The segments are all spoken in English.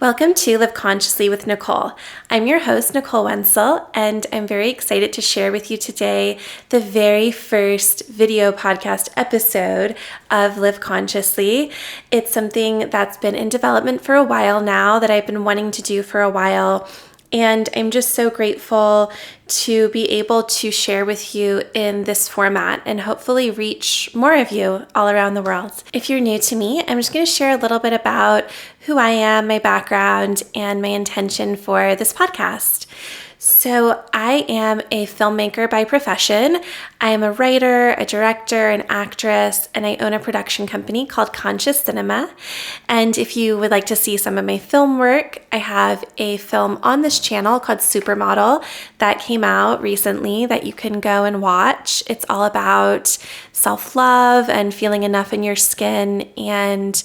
Welcome to Live Consciously with Nicole. I'm your host, Nicole Wenzel, and I'm very excited to share with you today the very first video podcast episode of Live Consciously. It's something that's been in development for a while now, that I've been wanting to do for a while. And I'm just so grateful to be able to share with you in this format and hopefully reach more of you all around the world. If you're new to me, I'm just going to share a little bit about who I am, my background, and my intention for this podcast. So I am a filmmaker by profession. I am a writer, a director, an actress, and I own a production company called Conscious Cinema. And if you would like to see some of my film work, I have a film on this channel called Supermodel that came out recently that you can go and watch. It's all about self-love and feeling enough in your skin and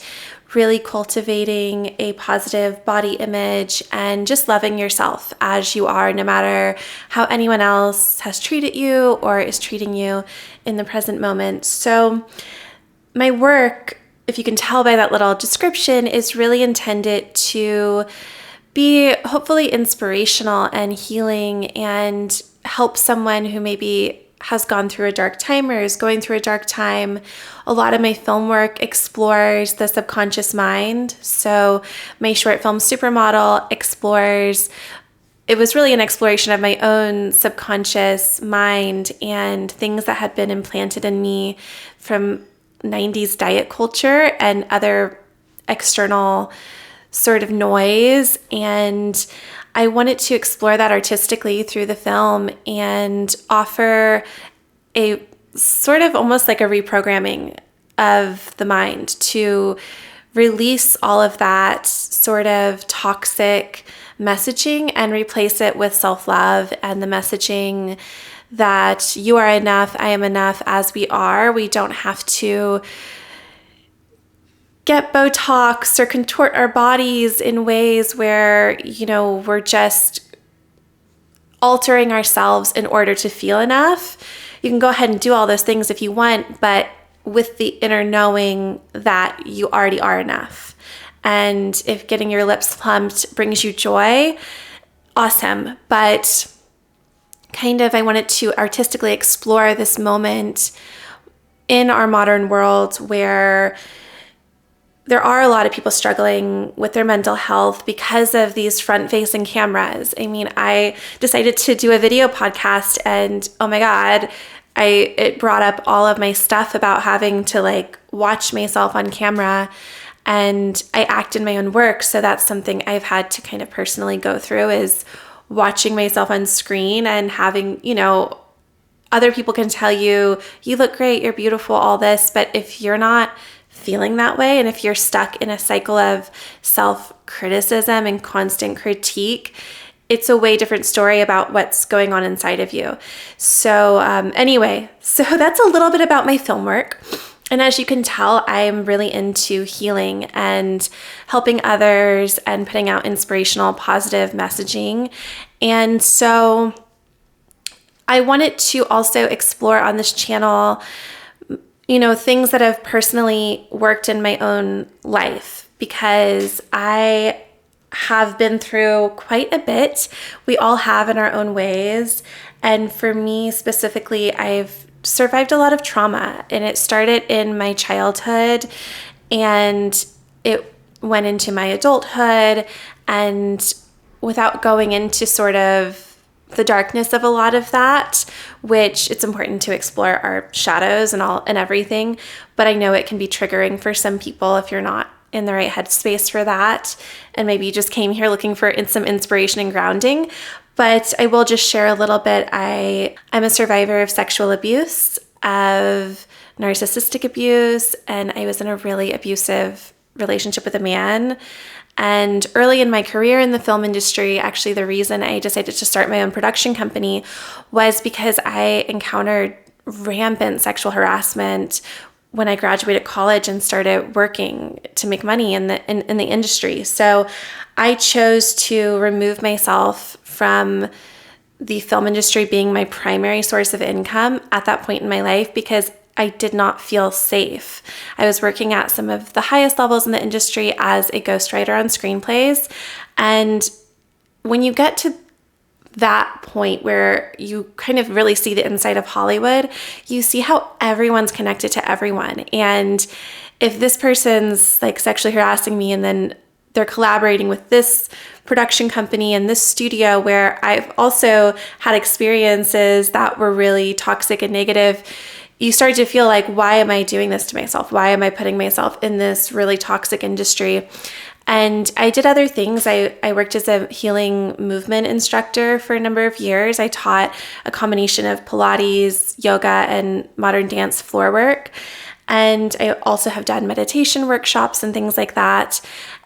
really cultivating a positive body image and just loving yourself as you are, no matter how anyone else has treated you or is treating you in the present moment. So my work, if you can tell by that little description, is really intended to be hopefully inspirational and healing and help someone who maybe has gone through a dark time or is going through a dark time. A lot of my film work explores the subconscious mind. So my short film Supermodel it was really an exploration of my own subconscious mind and things that had been implanted in me from 90s diet culture and other external sort of noise. And I wanted to explore that artistically through the film and offer a sort of almost like a reprogramming of the mind to release all of that sort of toxic messaging and replace it with self-love and the messaging that you are enough, I am enough as we are. We don't have to get Botox or contort our bodies in ways where, we're just altering ourselves in order to feel enough. You can go ahead and do all those things if you want, but with the inner knowing that you already are enough. And if getting your lips plumped brings you joy, awesome. But I wanted to artistically explore this moment in our modern world where there are a lot of people struggling with their mental health because of these front-facing cameras. I mean, I decided to do a video podcast and oh my God, it brought up all of my stuff about having to watch myself on camera, and I act in my own work. So that's something I've had to kind of personally go through, is watching myself on screen and having, other people can tell you, you look great, you're beautiful, all this, but if you're not feeling that way, and if you're stuck in a cycle of self-criticism and constant critique, it's a way different story about what's going on inside of you. So anyway, so that's a little bit about my film work. And as you can tell, I'm really into healing and helping others and putting out inspirational, positive messaging. And so I wanted to also explore on this channel things that have personally worked in my own life, because I have been through quite a bit. We all have in our own ways. And for me specifically, I've survived a lot of trauma, and it started in my childhood and it went into my adulthood. And without going into sort of the darkness of a lot of that, which it's important to explore our shadows and everything, but I know it can be triggering for some people if you're not in the right headspace for that, and maybe you just came here looking for some inspiration and grounding. But I will just share a little bit. I'm a survivor of sexual abuse, of narcissistic abuse, and I was in a really abusive relationship with a man. And early in my career in the film industry, actually the reason I decided to start my own production company was because I encountered rampant sexual harassment when I graduated college and started working to make money in the industry. So I chose to remove myself from the film industry being my primary source of income at that point in my life, because I did not feel safe. I was working at some of the highest levels in the industry as a ghostwriter on screenplays. And when you get to that point where you kind of really see the inside of Hollywood, you see how everyone's connected to everyone. And if this person's like sexually harassing me and then they're collaborating with this production company and this studio where I've also had experiences that were really toxic and negative, you start to feel like, why am I doing this to myself? Why am I putting myself in this really toxic industry? And I did other things. I worked as a healing movement instructor for a number of years. I taught a combination of Pilates, yoga, and modern dance floor work. And I also have done meditation workshops and things like that.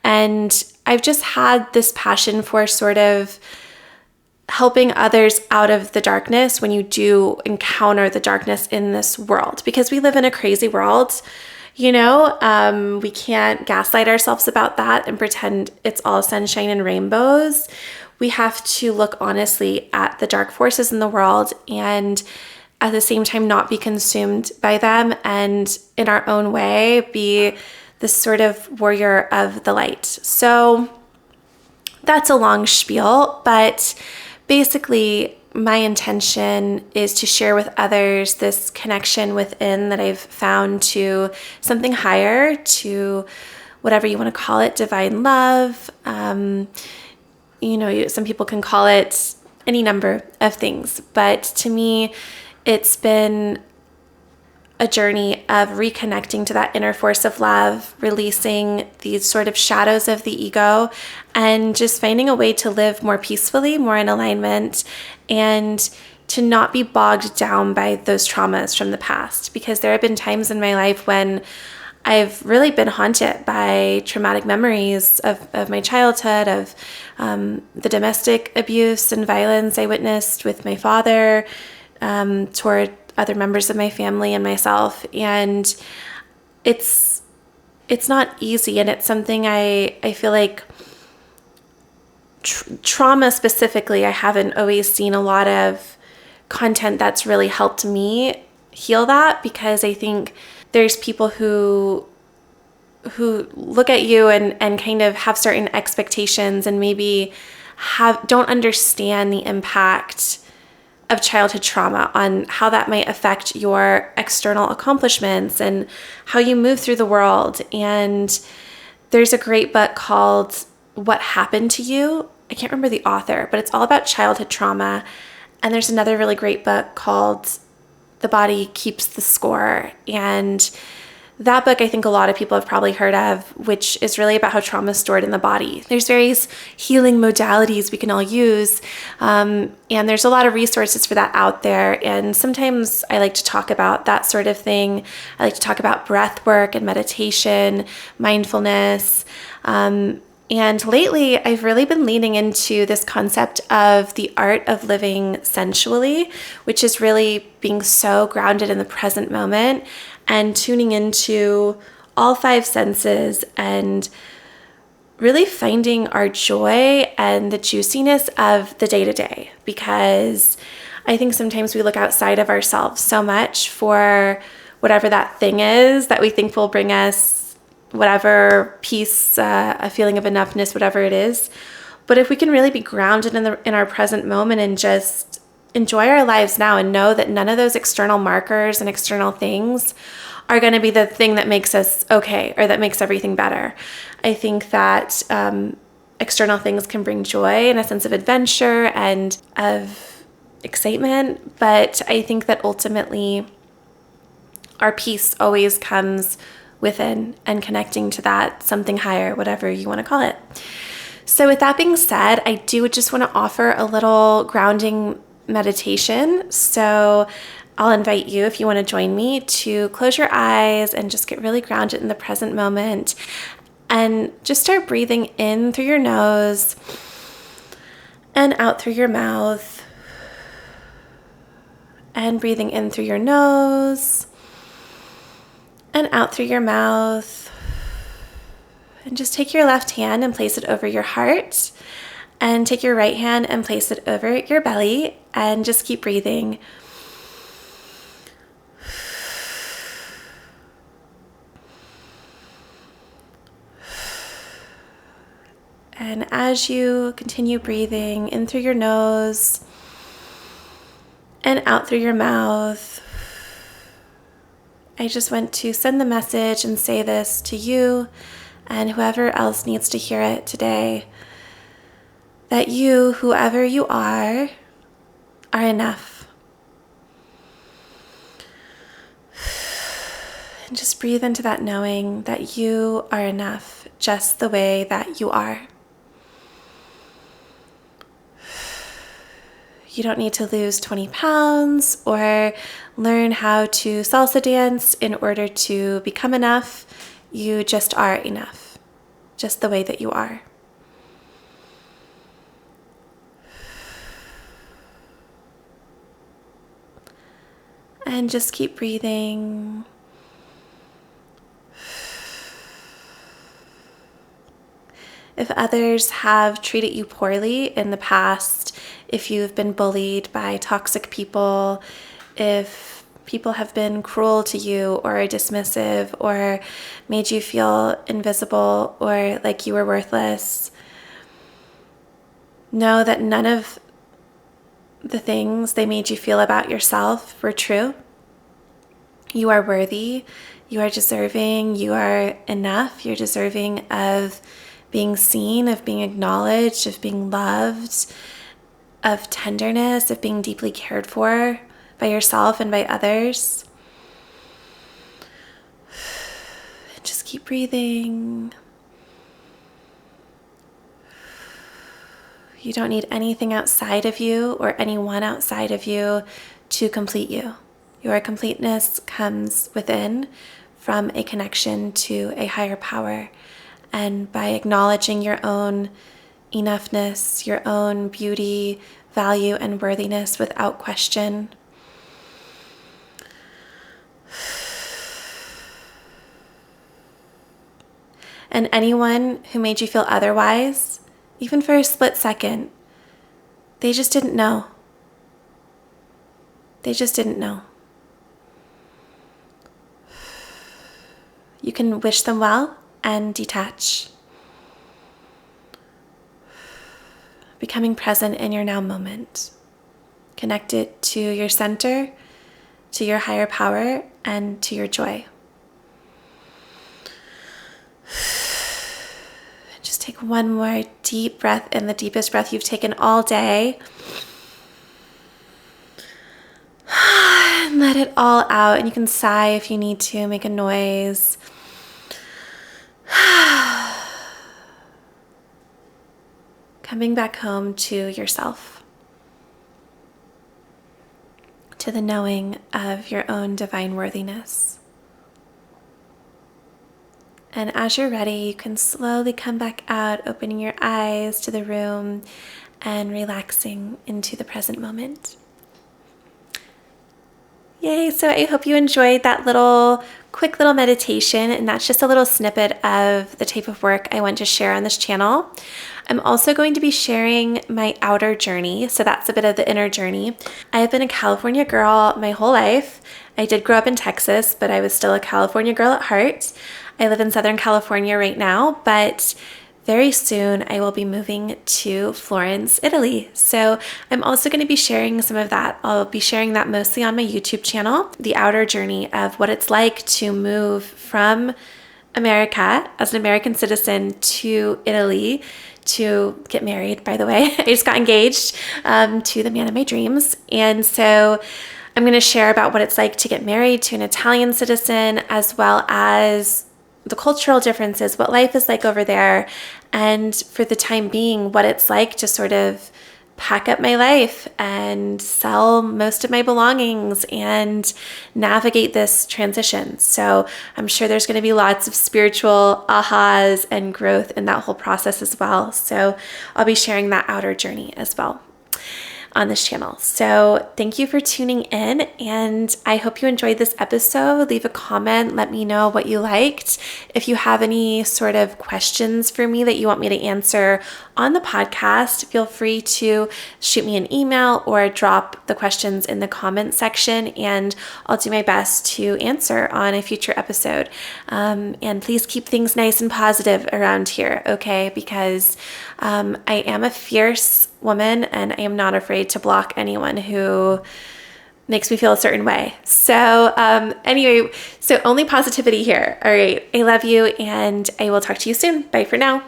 And I've just had this passion for sort of helping others out of the darkness when you do encounter the darkness in this world, because we live in a crazy world. You know, we can't gaslight ourselves about that and pretend it's all sunshine and rainbows. We have to look honestly at the dark forces in the world and at the same time not be consumed by them, and in our own way be this sort of warrior of the light. So that's a long spiel, but basically my intention is to share with others this connection within that I've found to something higher, to whatever you want to call it, divine love. You know, some people can call it any number of things, but to me, it's been a journey of reconnecting to that inner force of love, releasing these sort of shadows of the ego, and just finding a way to live more peacefully, more in alignment, and to not be bogged down by those traumas from the past. Because there have been times in my life when I've really been haunted by traumatic memories of my childhood, of the domestic abuse and violence I witnessed with my father toward other members of my family and myself. And it's not easy, and it's something I feel like trauma specifically, I haven't always seen a lot of content that's really helped me heal that, because I think there's people who look at you and kind of have certain expectations and maybe don't understand the impact of childhood trauma on how that might affect your external accomplishments and how you move through the world. And there's a great book called What Happened to You. I can't remember the author, but it's all about childhood trauma. And there's another really great book called The Body Keeps the Score. And that book, I think a lot of people have probably heard of, which is really about how trauma is stored in the body. There's various healing modalities we can all use, and there's a lot of resources for that out there. And sometimes I like to talk about that sort of thing. I like to talk about breath work and meditation, mindfulness. And lately, I've really been leaning into this concept of the art of living sensually, which is really being so grounded in the present moment and tuning into all five senses and really finding our joy and the juiciness of the day-to-day. Because I think sometimes we look outside of ourselves so much for whatever that thing is that we think will bring us whatever peace, a feeling of enoughness, whatever it is. But if we can really be grounded in our present moment and just enjoy our lives now and know that none of those external markers and external things are going to be the thing that makes us okay or that makes everything better. I think that external things can bring joy and a sense of adventure and of excitement, but I think that ultimately our peace always comes within and connecting to that something higher, whatever you want to call it. So with that being said, I do just want to offer a little grounding meditation. So I'll invite you, if you want to join me, to close your eyes and just get really grounded in the present moment and just start breathing in through your nose and out through your mouth, and breathing in through your nose and out through your mouth. And just take your left hand and place it over your heart, and take your right hand and place it over your belly, and just keep breathing. And as you continue breathing in through your nose and out through your mouth, I just want to send the message and say this to you and whoever else needs to hear it today, that you, whoever you are enough. And just breathe into that knowing that you are enough just the way that you are. You don't need to lose 20 pounds or learn how to salsa dance in order to become enough. You just are enough, just the way that you are. And just keep breathing. If others have treated you poorly in the past, if you've been bullied by toxic people, if people have been cruel to you or dismissive or made you feel invisible or like you were worthless, know that none of the things they made you feel about yourself were true. You are worthy, you are deserving, you are enough, you're deserving of being seen, of being acknowledged, of being loved, of tenderness, of being deeply cared for by yourself and by others. Just keep breathing. You don't need anything outside of you or anyone outside of you to complete you. Your completeness comes within from a connection to a higher power. And by acknowledging your own enoughness, your own beauty, value, and worthiness without question. And anyone who made you feel otherwise, even for a split second, they just didn't know. They just didn't know. You can wish them well and detach. Becoming present in your now moment. Connected to your center, to your higher power, and to your joy. Just take one more deep breath in, the deepest breath you've taken all day. And let it all out. And you can sigh if you need to, make a noise. Coming back home to yourself, to the knowing of your own divine worthiness. And as you're ready, you can slowly come back out, opening your eyes to the room and relaxing into the present moment. Yay, so I hope you enjoyed that quick little meditation, and that's just a little snippet of the type of work I want to share on this channel. I'm also going to be sharing my outer journey, so that's a bit of the inner journey. I have been a California girl my whole life. I did grow up in Texas, but I was still a California girl at heart. I live in Southern California right now, but very soon I will be moving to Florence, Italy. So I'm also going to be sharing some of that. I'll be sharing that mostly on my YouTube channel, the outer journey of what it's like to move from America as an American citizen to Italy to get married, by the way. I just got engaged to the man of my dreams. And so I'm going to share about what it's like to get married to an Italian citizen, as well as the cultural differences, what life is like over there, and for the time being, what it's like to sort of pack up my life and sell most of my belongings and navigate this transition. So I'm sure there's going to be lots of spiritual ahas and growth in that whole process as well. So I'll be sharing that outer journey as well. on this channel. So thank you for tuning in, and I hope you enjoyed this episode. Leave a comment, let me know what you liked. If you have any sort of questions for me that you want me to answer on the podcast, feel free to shoot me an email or drop the questions in the comment section, and I'll do my best to answer on a future episode. And please keep things nice and positive around here, okay? Because I am a fierce woman, and I am not afraid to block anyone who makes me feel a certain way. So anyway, so only positivity here. All right, I love you, and I will talk to you soon. Bye for now.